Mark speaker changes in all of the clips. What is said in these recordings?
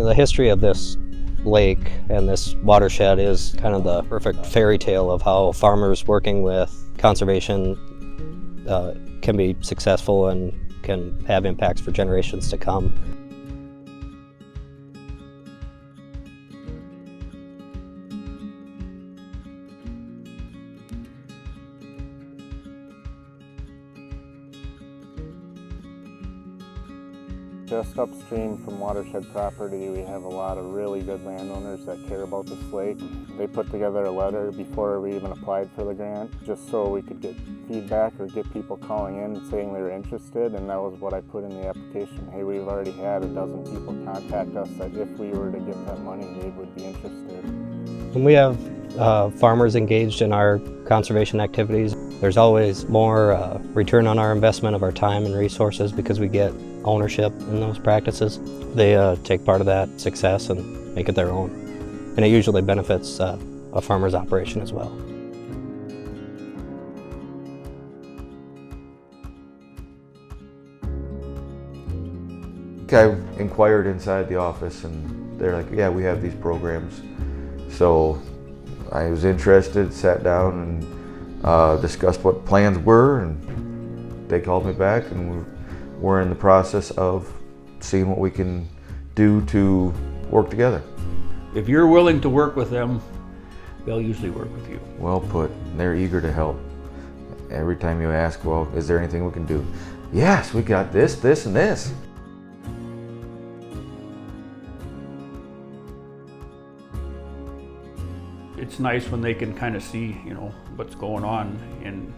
Speaker 1: The history of this lake and this watershed is kind of the perfect fairy tale of how farmers working with conservation can be successful and can have impacts for generations to come.
Speaker 2: Just upstream from watershed property, we have a lot of really good landowners that care about this lake. They put together a letter before we even applied for the grant, just so we could get feedback or get people calling in and saying they were interested, and that was what I put in the application. Hey, we've already had a dozen people contact us that if we were to get that money, they would be interested.
Speaker 1: When we have farmers engaged in our conservation activities, there's always more return on our investment of our time and resources because we get ownership in those practices. They take part of that success and make it their own. And it usually benefits a farmer's operation as well.
Speaker 3: I inquired inside the office and they're like, yeah, we have these programs. So I was interested, sat down and discussed what plans were, and they called me back, and we're in the process of seeing what we can do to work together.
Speaker 4: If you're willing to work with them, they'll usually work with you.
Speaker 3: Well put. They're eager to help. Every time you ask, well, is there anything we can do? Yes, we got this, this, and this.
Speaker 4: It's nice when they can kind of see, what's going on, and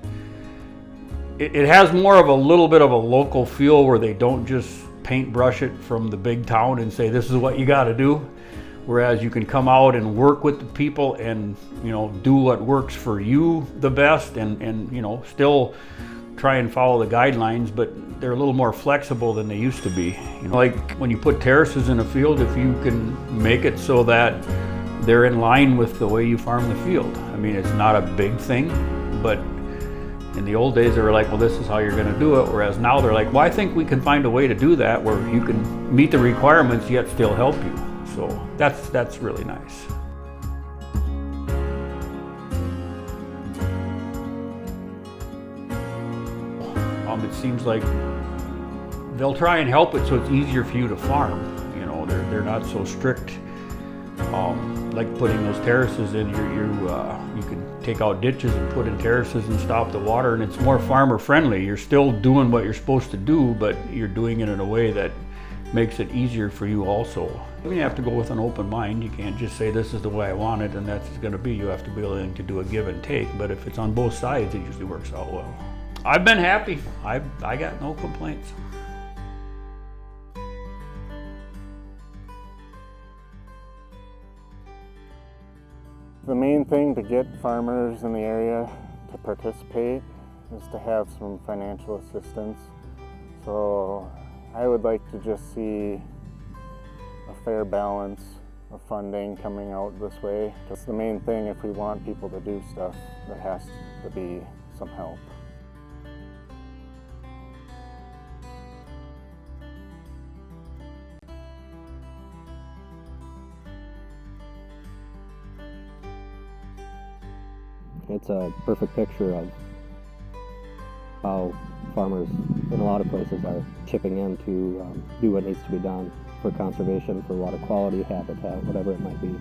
Speaker 4: it has more of a little bit of a local feel where they don't just paintbrush it from the big town and say this is what you got to do, whereas you can come out and work with the people and do what works for you the best, and still try and follow the guidelines, but they're a little more flexible than they used to be. Like when you put terraces in a field, if you can make it so that they're in line with the way you farm the field. I mean, it's not a big thing, but in the old days they were like, well, this is how you're gonna do it, whereas now they're like, well, I think we can find a way to do that where you can meet the requirements yet still help you. So that's really nice. It seems like they'll try and help it so it's easier for you to farm. They're not so strict. Like putting those terraces in, you can take out ditches and put in terraces and stop the water, and it's more farmer friendly. You're still doing what you're supposed to do, but you're doing it in a way that makes it easier for you also. You have to go with an open mind. You can't just say this is the way I want it and that's going to be. You have to be willing to do a give and take, but if it's on both sides, it usually works out well. I've been happy. I got no complaints.
Speaker 2: The main thing to get farmers in the area to participate is to have some financial assistance. So I would like to just see a fair balance of funding coming out this way. That's the main thing. If we want people to do stuff, there has to be some help.
Speaker 1: It's a perfect picture of how farmers in a lot of places are chipping in to do what needs to be done for conservation, for water quality, habitat, whatever it might be.